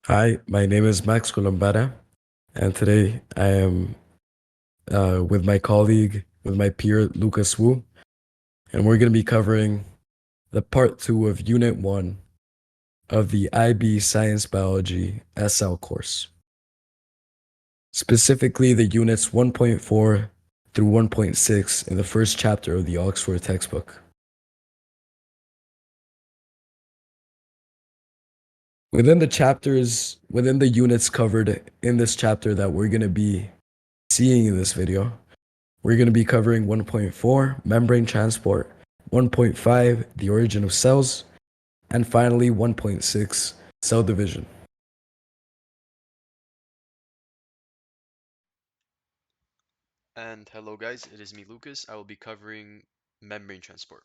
Hi, my name is Max Colombara, and today I am with my colleague, with my peer Lucas Wu, and we're going to be covering the part two of Unit 1 of the IB Science Biology SL course, specifically the units 1.4 through 1.6 in the first chapter of the Oxford textbook. Within the units covered in this chapter that we're going to be seeing in this video, we're going to be covering 1.4, membrane transport, 1.5, the origin of cells, and finally 1.6, cell division. And hello guys, it is me Lucas. I will be covering membrane transport.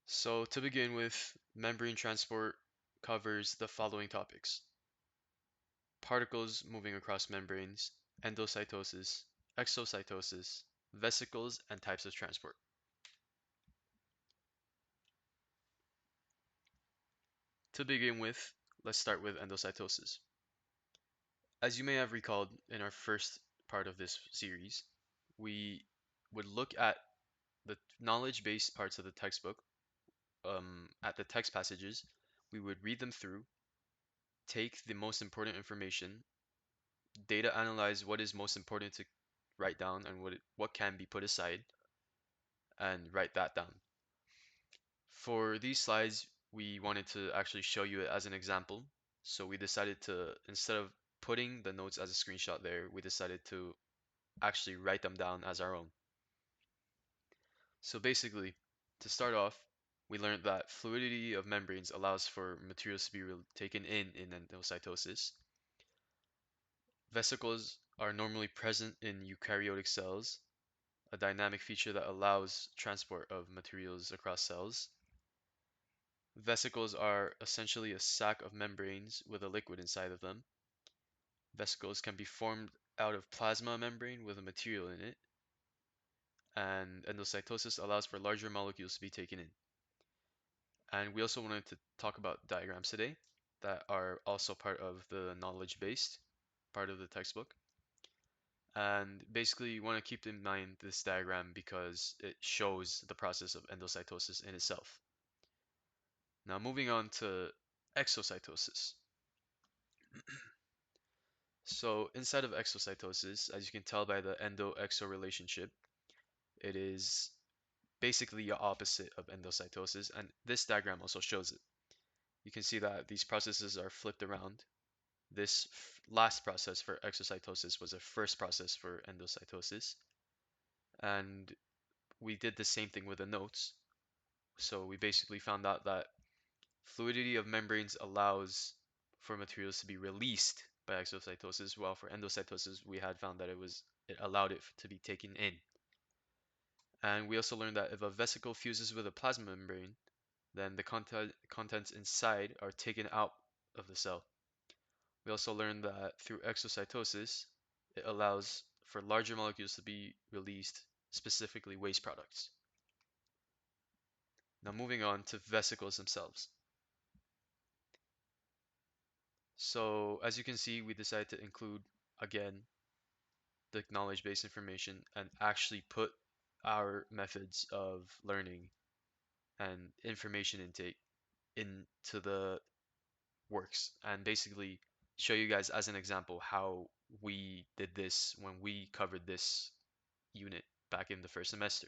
So to begin with, membrane transport covers the following topics: particles moving across membranes, endocytosis, exocytosis, vesicles, and types of transport. To begin with, let's start with endocytosis. As you may have recalled in our first part of this series, we would look at the knowledge-based parts of the textbook, at the text passages. We would read them through, take the most important information, data analyze what is most important to write down and what can be put aside, and write that down. For these slides, we wanted to actually show you it as an example. So we decided to, instead of putting the notes as a screenshot there, we decided to actually write them down as our own. So basically, to start off, we learned that fluidity of membranes allows for materials to be taken in endocytosis. Vesicles are normally present in eukaryotic cells, a dynamic feature that allows transport of materials across cells. Vesicles are essentially a sac of membranes with a liquid inside of them. Vesicles can be formed out of plasma membrane with a material in it, and endocytosis allows for larger molecules to be taken in. And we also wanted to talk about diagrams today that are also part of the knowledge-based part of the textbook. And basically, you want to keep in mind this diagram because it shows the process of endocytosis in itself. Now, moving on to exocytosis. So, inside of exocytosis, as you can tell by the endo-exo relationship, it is basically the opposite of endocytosis, and this diagram also shows it. You can see that these processes are flipped around. This last process for exocytosis was a first process for endocytosis, and we did the same thing with the notes. So we basically found out that fluidity of membranes allows for materials to be released by exocytosis, while for endocytosis we had found that it allowed it to be taken in. And we also learned that if a vesicle fuses with a plasma membrane, then the contents inside are taken out of the cell. We also learned that through exocytosis, it allows for larger molecules to be released, specifically waste products. Now moving on to vesicles themselves. So as you can see, we decided to include, again, the knowledge-based information and actually put our methods of learning and information intake into the works and basically show you guys as an example how we did this when we covered this unit back in the first semester.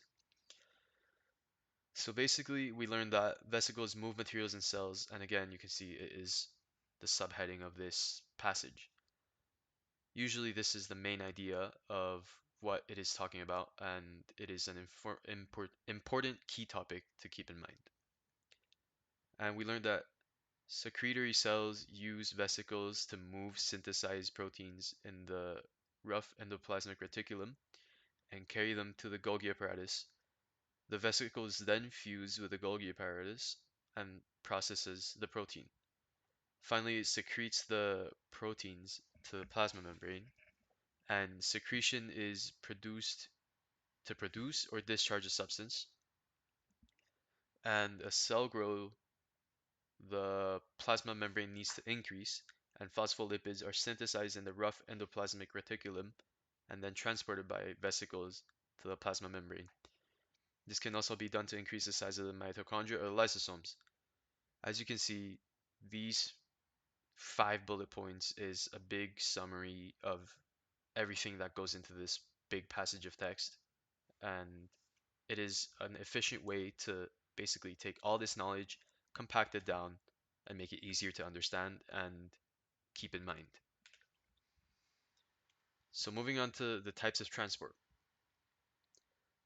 So basically we learned that vesicles move materials in cells, and again you can see it is the subheading of this passage. Usually this is the main idea of what it is talking about, and it is an important key topic to keep in mind. And we learned that secretory cells use vesicles to move synthesized proteins in the rough endoplasmic reticulum and carry them to the Golgi apparatus. The vesicles then fuse with the Golgi apparatus and processes the protein. Finally, it secretes the proteins to the plasma membrane, and secretion is produced to produce or discharge a substance, and a cell grow the plasma membrane needs to increase, and phospholipids are synthesized in the rough endoplasmic reticulum and then transported by vesicles to the plasma membrane. This can also be done to increase the size of the mitochondria or lysosomes. As you can see, these 5 bullet points is a big summary of everything that goes into this big passage of text, and it is an efficient way to basically take all this knowledge, compact it down, and make it easier to understand and keep in mind. So moving on to the types of transport.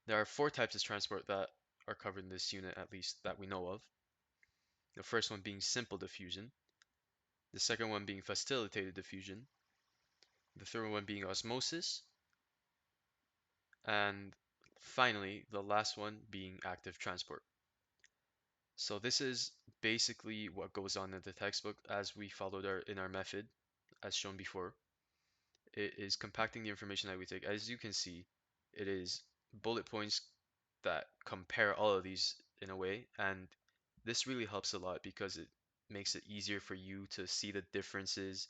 There are 4 types of transport that are covered in this unit, at least that we know of. The first one being simple diffusion, the second one being facilitated diffusion, the third one being osmosis, and finally the last one being active transport. So this is basically what goes on in the textbook as we followed in our method, as shown before. It is compacting the information that we take. As you can see, it is bullet points that compare all of these in a way, and this really helps a lot because it makes it easier for you to see the differences,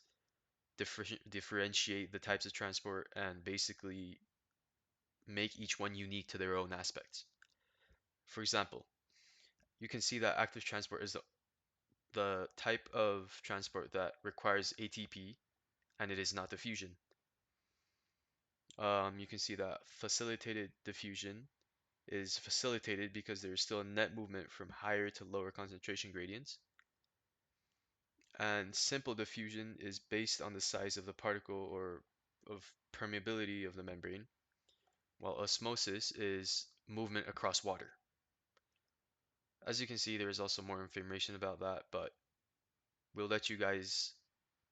differentiate the types of transport, and basically make each one unique to their own aspects. For example, you can see that active transport is the type of transport that requires ATP and it is not diffusion. You can see that facilitated diffusion is facilitated because there is still a net movement from higher to lower concentration gradients. And simple diffusion is based on the size of the particle or of permeability of the membrane, while osmosis is movement across water. As you can see, there is also more information about that, but we'll let you guys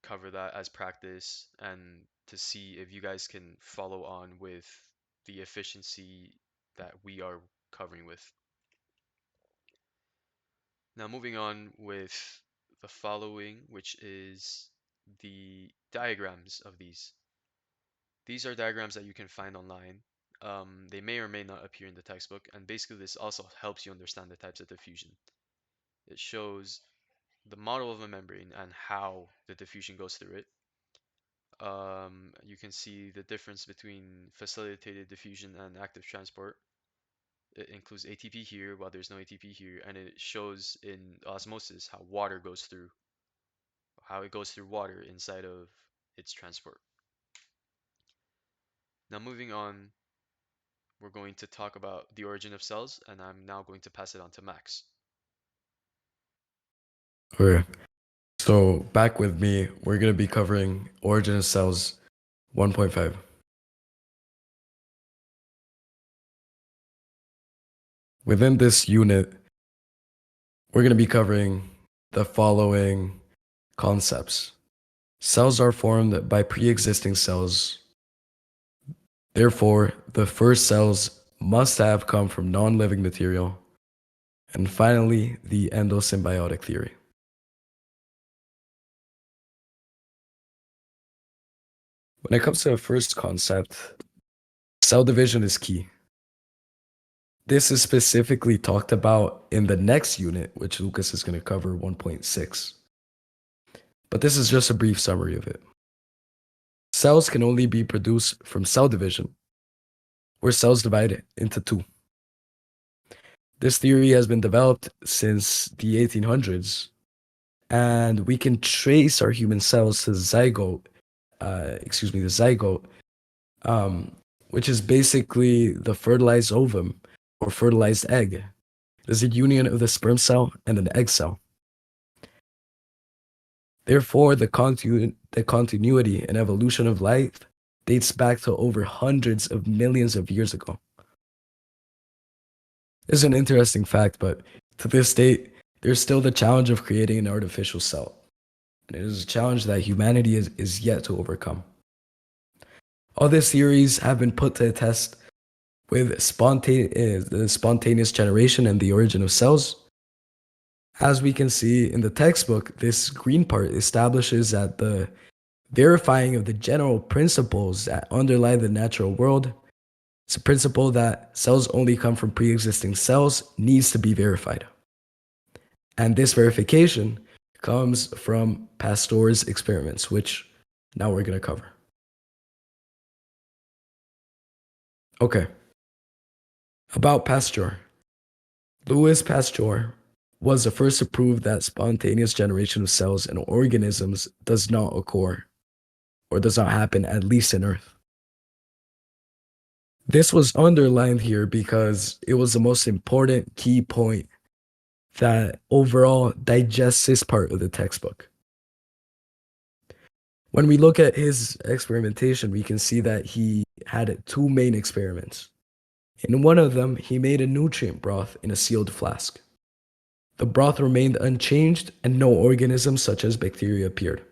cover that as practice and to see if you guys can follow on with the efficiency that we are covering with. Now moving on with the following, which is the diagrams of these. These are diagrams that you can find online. They may or may not appear in the textbook, and basically this also helps you understand the types of diffusion. It shows the model of a membrane and how the diffusion goes through it. You can see the difference between facilitated diffusion and active transport. It includes ATP here while there's no ATP here, and it shows in osmosis how it goes through water inside of its transport. Now moving on, we're going to talk about the origin of cells, and I'm now going to pass it on to Max. Okay. So back with me, we're gonna be covering origin of cells 1.5. Within this unit, we're gonna be covering the following concepts. Cells are formed by pre-existing cells. Therefore, the first cells must have come from non-living material. And finally, the endosymbiotic theory. When it comes to the first concept, cell division is key. This is specifically talked about in the next unit, which Lucas is going to cover 1.6. But this is just a brief summary of it. Cells can only be produced from cell division, where cells divide into two. This theory has been developed since the 1800s, and we can trace our human cells to the zygote, which is basically the fertilized ovum or fertilized egg. It is a union of the sperm cell and an egg cell. Therefore, the continuity and evolution of life dates back to over hundreds of millions of years ago. This is an interesting fact, but to this date, there's still the challenge of creating an artificial cell. And it is a challenge that humanity is yet to overcome. All these theories have been put to the test with the spontaneous generation and the origin of cells. As we can see in the textbook, this green part establishes that the verifying of the general principles that underlie the natural world, it's a principle that cells only come from pre-existing cells, needs to be verified. And this verification comes from Pasteur's experiments, which now we're going to cover. Okay. About Pasteur. Louis Pasteur was the first to prove that spontaneous generation of cells in organisms does not occur or does not happen, at least in Earth. This was underlined here because it was the most important key point that overall digests this part of the textbook. When we look at his experimentation, we can see that he had two main experiments. In one of them, he made a nutrient broth in a sealed flask. The broth remained unchanged and no organisms such as bacteria appeared.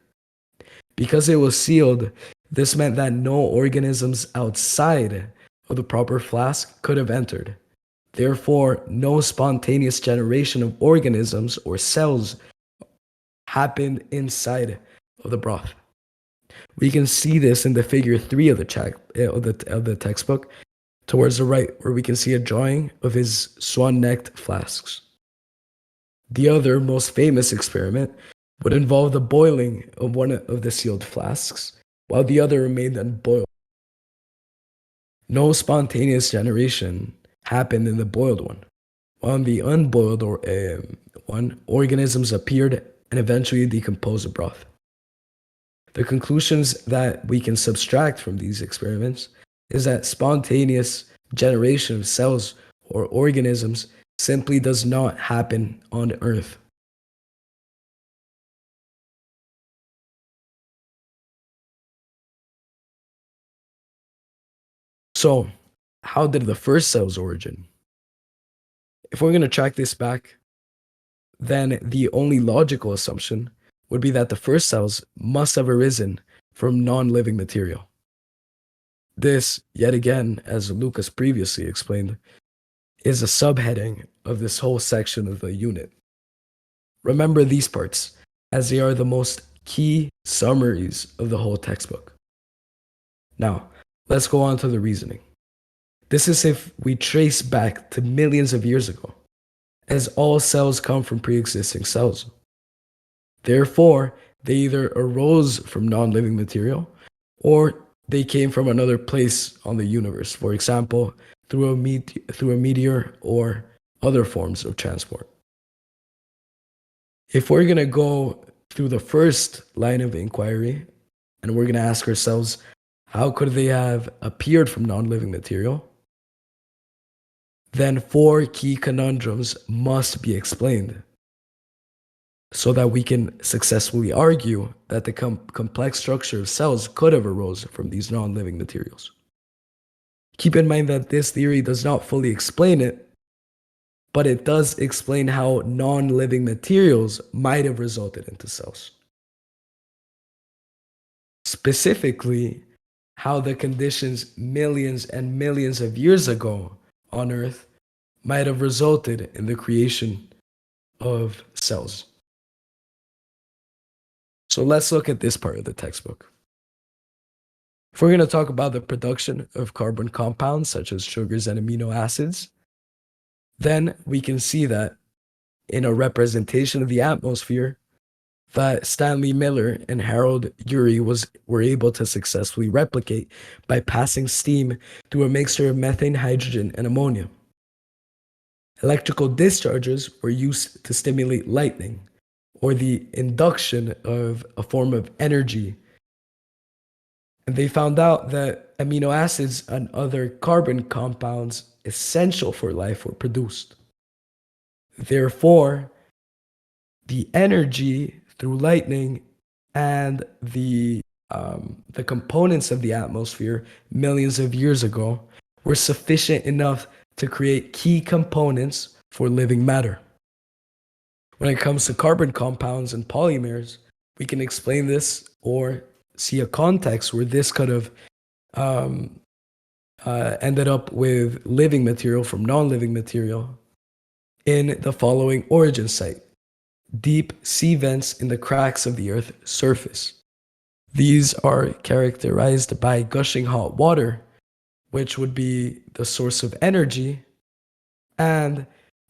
Because it was sealed, this meant that no organisms outside of the proper flask could have entered. Therefore, no spontaneous generation of organisms or cells happened inside of the broth. We can see this in the figure 3 of the textbook, towards the right, where we can see a drawing of his swan-necked flasks. The other most famous experiment would involve the boiling of one of the sealed flasks, while the other remained unboiled. No spontaneous generation happened in the boiled one, while in the unboiled one, organisms appeared and eventually decomposed the broth. The conclusions that we can subtract from these experiments is that spontaneous generation of cells or organisms simply does not happen on Earth. So, how did the first cells origin? If we're going to track this back, then the only logical assumption would be that the first cells must have arisen from non-living material. This, yet again, as Lucas previously explained, is a subheading of this whole section of the unit. Remember these parts, as they are the most key summaries of the whole textbook. Now, let's go on to the reasoning. This is if we trace back to millions of years ago, as all cells come from pre-existing cells. Therefore, they either arose from non-living material or they came from another place on the universe, for example, through a meteor or other forms of transport. If we're going to go through the first line of inquiry and we're going to ask ourselves, how could they have appeared from non-living material? Then 4 key conundrums must be explained so that we can successfully argue that the complex structure of cells could have arose from these non-living materials. Keep in mind that this theory does not fully explain it, but it does explain how non-living materials might have resulted into cells. Specifically, how the conditions millions and millions of years ago on Earth might have resulted in the creation of cells. So let's look at this part of the textbook. If we're going to talk about the production of carbon compounds such as sugars and amino acids, then we can see that in a representation of the atmosphere that Stanley Miller and Harold Urey were able to successfully replicate by passing steam through a mixture of methane, hydrogen, and ammonia. Electrical discharges were used to stimulate lightning, or the induction of a form of energy. And they found out that amino acids and other carbon compounds essential for life were produced. Therefore, the energy through lightning and the components of the atmosphere millions of years ago were sufficient enough to create key components for living matter. When it comes to carbon compounds and polymers, we can explain this or see a context where this could have ended up with living material from non-living material in the following origin site: deep sea vents in the cracks of the Earth's surface. These are characterized by gushing hot water, which would be the source of energy, and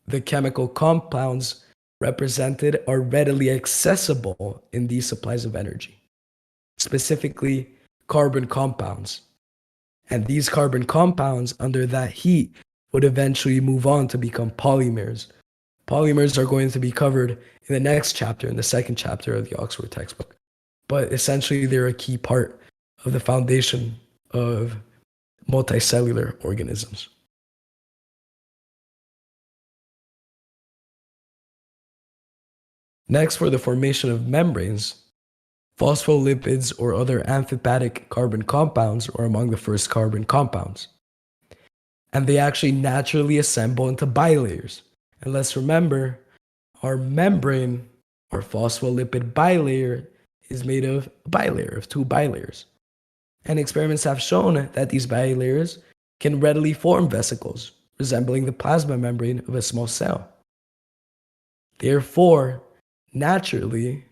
the chemical compounds represented are readily accessible in these supplies of energy, specifically carbon compounds. And these carbon compounds, under that heat, would eventually move on to become polymers. Polymers are going to be covered in the next chapter, in the second chapter of the Oxford textbook. But essentially, they're a key part of the foundation of multicellular organisms. Next, for the formation of membranes, phospholipids or other amphipathic carbon compounds are among the first carbon compounds. And they actually naturally assemble into bilayers. And let's remember, our membrane or phospholipid bilayer is made of a bilayer, of two bilayers. And experiments have shown that these bilayers can readily form vesicles, resembling the plasma membrane of a small cell. Therefore, naturally,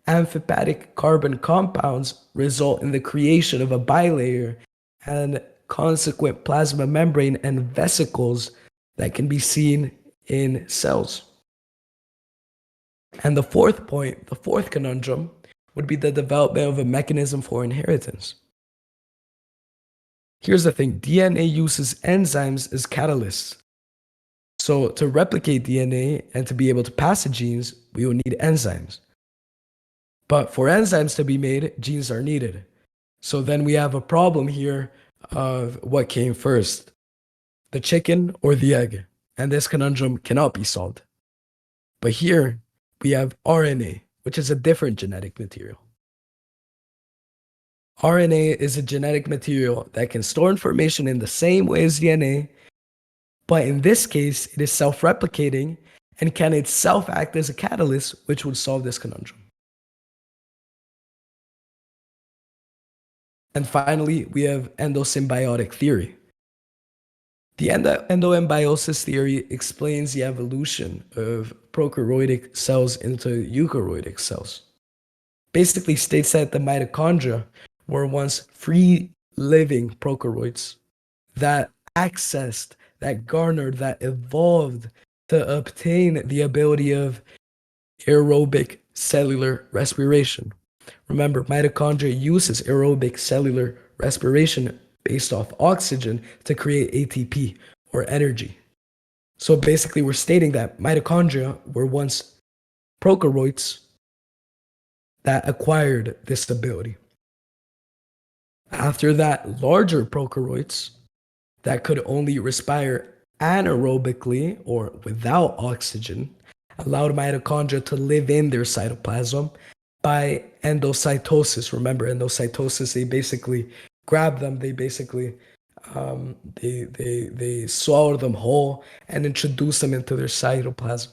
amphipathic carbon compounds result in the creation of a bilayer and consequent plasma membrane and vesicles that can be seen in cells. And the fourth point, the fourth conundrum, would be the development of a mechanism for inheritance. Here's the thing, DNA uses enzymes as catalysts. So to replicate DNA and to be able to pass the genes, we will need enzymes. But for enzymes to be made, genes are needed. So then we have a problem here of what came first, the chicken or the egg. And this conundrum cannot be solved. But here we have RNA, which is a different genetic material. RNA is a genetic material that can store information in the same way as DNA, but in this case, it is self-replicating and can itself act as a catalyst, which would solve this conundrum. And finally, we have endosymbiotic theory. The endosymbiosis theory explains the evolution of prokaryotic cells into eukaryotic cells. Basically states that the mitochondria were once free-living prokaryotes that accessed, that garnered, that evolved to obtain the ability of aerobic cellular respiration. Remember, mitochondria uses aerobic cellular respiration based off oxygen to create ATP or energy. So basically, we're stating that mitochondria were once prokaryotes that acquired this ability. After that, larger prokaryotes that could only respire anaerobically or without oxygen allowed mitochondria to live in their cytoplasm by endocytosis. Remember, endocytosis, they basically grab them, they basically they swallow them whole and introduce them into their cytoplasm.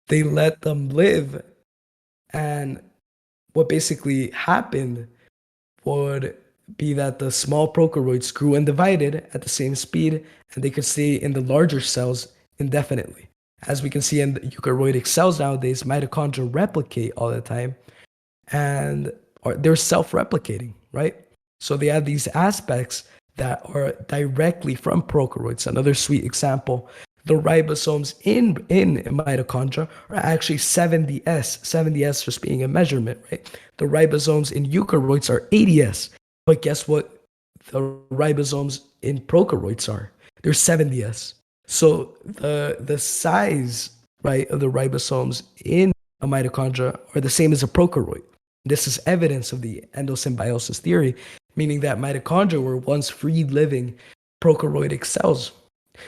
They let them live, and what basically happened would be that the small prokaryotes grew and divided at the same speed, and they could stay in the larger cells indefinitely. As we can see in the eukaryotic cells nowadays, mitochondria replicate all the time, and they're self-replicating, right? So they have these aspects that are directly from prokaryotes. Another sweet example, the ribosomes in mitochondria are actually 70S, 70S just being a measurement, right? The ribosomes in eukaryotes are 80S, but guess what the ribosomes in prokaryotes are? They're 70S. So the size, right, of the ribosomes in a mitochondria are the same as a prokaryote. This is evidence of the endosymbiosis theory, meaning that mitochondria were once free-living prokaryotic cells.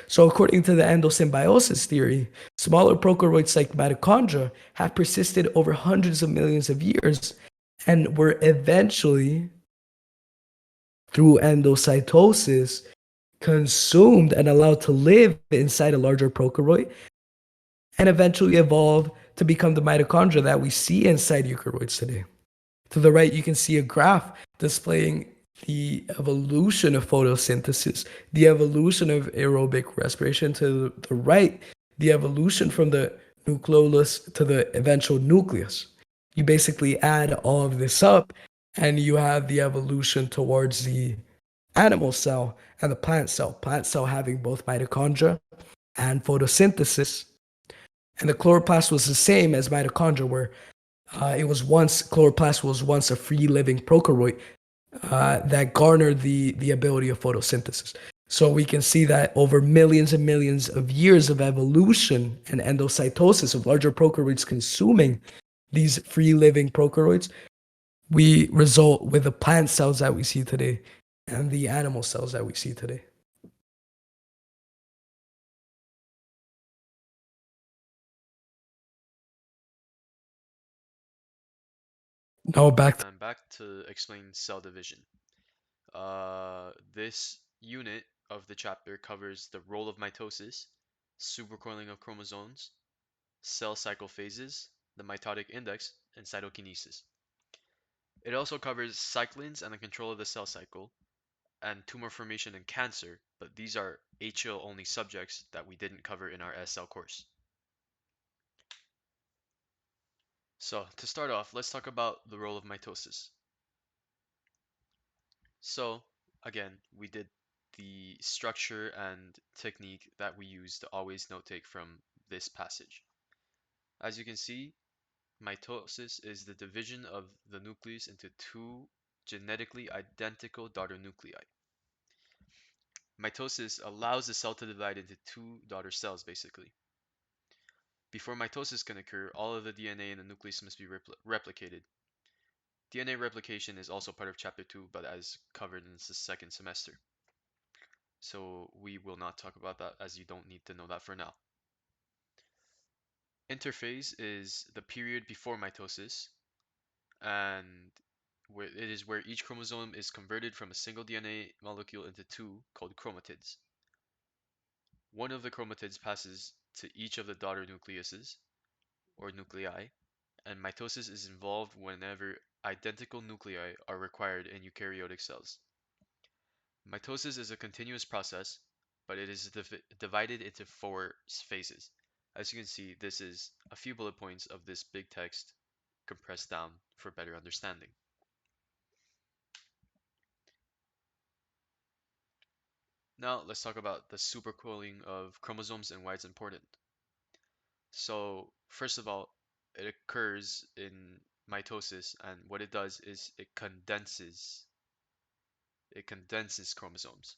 So according to the endosymbiosis theory, smaller prokaryotes like mitochondria have persisted over hundreds of millions of years and were eventually, through endocytosis, consumed and allowed to live inside a larger prokaryote and eventually evolve to become the mitochondria that we see inside eukaryotes today. To the right, you can see a graph displaying the evolution of photosynthesis, the evolution of aerobic respiration. To the right, the evolution from the nucleolus to the eventual nucleus. You basically add all of this up, and you have the evolution towards the animal cell and the plant cell. Plant cell having both mitochondria and photosynthesis. And the chloroplast was the same as mitochondria, where chloroplast was once a free living prokaryote that garnered the ability of photosynthesis. So we can see that over millions and millions of years of evolution and endocytosis of larger prokaryotes consuming these free living prokaryotes, we result with the plant cells that we see today and the animal cells that we see today. Now back to And back to explain cell division. This unit of the chapter covers the role of mitosis, supercoiling of chromosomes, cell cycle phases, the mitotic index, and cytokinesis. It also covers cyclins and the control of the cell cycle, and tumor formation and cancer, but these are HL only subjects that we didn't cover in our SL course. So, to start off, let's talk about the role of mitosis. So, again, we did the structure and technique that we use to always note take from this passage. As you can see, mitosis is the division of the nucleus into two genetically identical daughter nuclei. Mitosis allows the cell to divide into two daughter cells, basically. Before mitosis can occur, all of the DNA in the nucleus must be replicated. DNA replication is also part of chapter 2, but as covered in the second semester. So we will not talk about that as you don't need to know that for now. Interphase is the period before mitosis, and it is where each chromosome is converted from a single DNA molecule into two called chromatids. One of the chromatids passes to each of the daughter nucleuses, or nuclei, and mitosis is involved whenever identical nuclei are required in eukaryotic cells. Mitosis is a continuous process, but it is divided into four phases. As you can see, this is a few bullet points of this big text compressed down for better understanding. Now let's talk about the supercoiling of chromosomes and why it's important. So first of all, it occurs in mitosis, and what it does is it condenses chromosomes.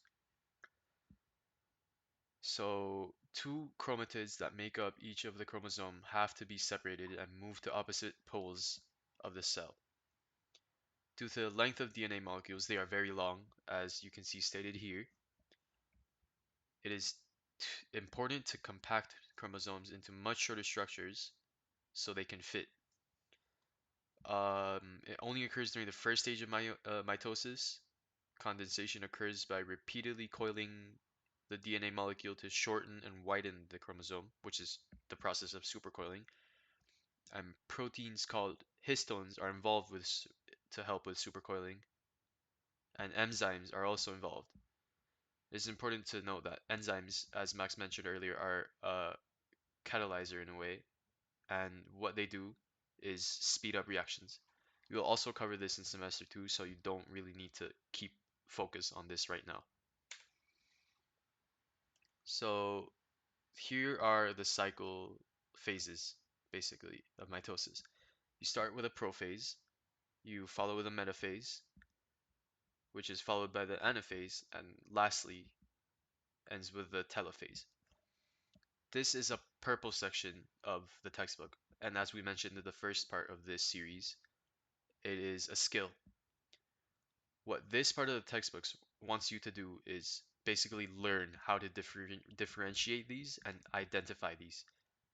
So two chromatids that make up each of the chromosome have to be separated and moved to opposite poles of the cell. Due to the length of DNA molecules, they are very long, as you can see stated here. It is important to compact chromosomes into much shorter structures so they can fit. It only occurs during the first stage of mitosis. Condensation occurs by repeatedly coiling the DNA molecule to shorten and widen the chromosome, which is the process of supercoiling. And proteins called histones are involved to help with supercoiling, and enzymes are also involved. It's important to note that enzymes, as Max mentioned earlier, are a catalyzer in a way, and what they do is speed up reactions. We'll also cover this in semester 2, so you don't really need to keep focus on this right now. So here are the cycle phases, basically, of mitosis. You start with a prophase, you follow with a metaphase, which is followed by the anaphase, and lastly ends with the telophase. This is a purple section of the textbook, and as we mentioned in the first part of this series, it is a skill. What this part of the textbooks wants you to do is basically learn how to differentiate these and identify these.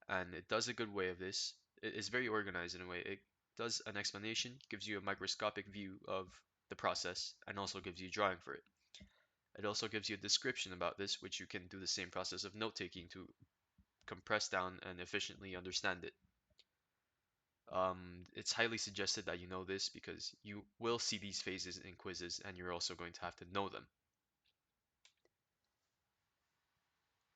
And it does a good way of this. It is very organized in a way. It does an explanation, gives you a microscopic view of the process, and also gives you a drawing for it. It also gives you a description about this, which you can do the same process of note taking to compress down and efficiently understand it. It's highly suggested that you know this because you will see these phases in quizzes and you're also going to have to know them.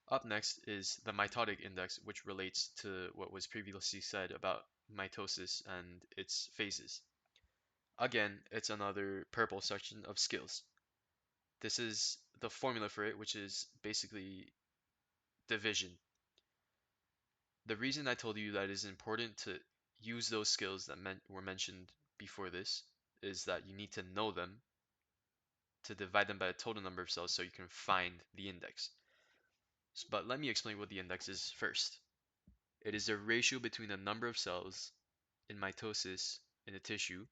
Up next is the mitotic index, which relates to what was previously said about mitosis and its phases. Again, it's another purple section of skills. This is the formula for it, which is basically division. The reason I told you that it is important to use those skills that were mentioned before this is that you need to know them to divide them by the total number of cells so you can find the index. But let me explain what the index is first. It is a ratio between the number of cells in mitosis in a tissue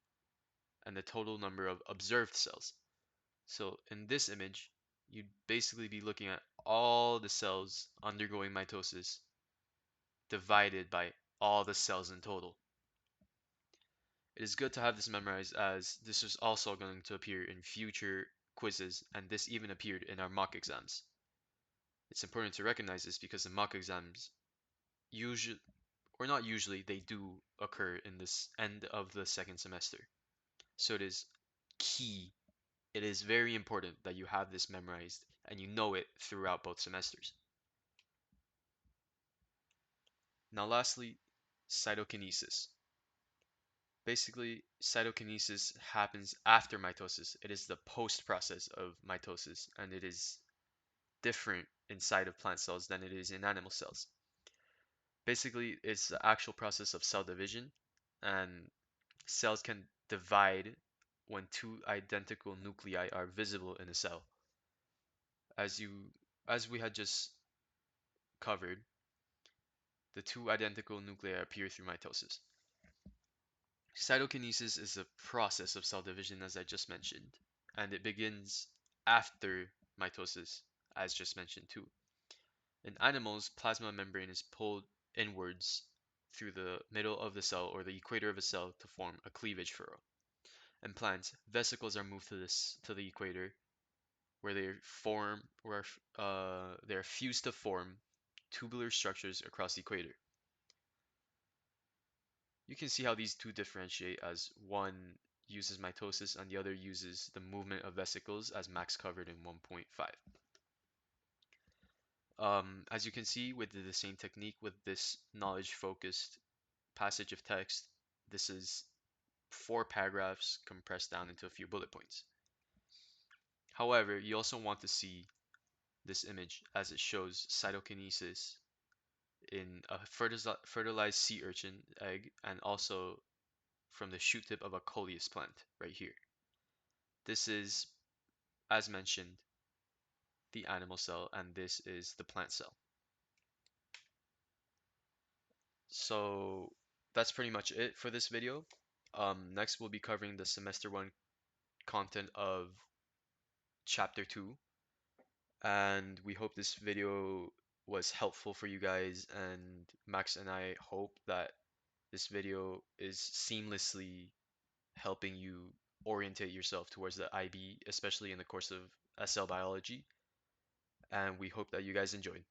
and the total number of observed cells. So in this image, you'd basically be looking at all the cells undergoing mitosis divided by all the cells in total. It is good to have this memorized as this is also going to appear in future quizzes, and this even appeared in our mock exams. It's important to recognize this because the mock exams usually, or not usually, they do occur in this end of the second semester. So it is key, it is very important that you have this memorized and you know it throughout both semesters. Now lastly, cytokinesis. Basically, cytokinesis happens after mitosis. It is the post process of mitosis, and it is different inside of plant cells than it is in animal cells. Basically, it's the actual process of cell division, and cells can divide when two identical nuclei are visible in a cell. As we had just covered, the two identical nuclei appear through mitosis. Cytokinesis is a process of cell division, as I just mentioned, and it begins after mitosis, as just mentioned too. In animals, plasma membrane is pulled inwards through the middle of the cell or the equator of a cell to form a cleavage furrow. In plants, vesicles are moved to the equator, where they are fused to form tubular structures across the equator. You can see how these two differentiate, as one uses mitosis and the other uses the movement of vesicles, as Max covered in 1.5. As you can see, with the same technique with this knowledge-focused passage of text, this is 4 paragraphs compressed down into a few bullet points. However, you also want to see this image as it shows cytokinesis in a fertilized sea urchin egg and also from the shoot tip of a coleus plant right here. This is, as mentioned, the animal cell, and this is the plant cell. So that's pretty much it for this video. Next we'll be covering the semester 1 content of chapter 2, and we hope this video was helpful for you guys, and Max and I hope that this video is seamlessly helping you orientate yourself towards the IB, especially in the course of SL biology, and we hope that you guys enjoyed.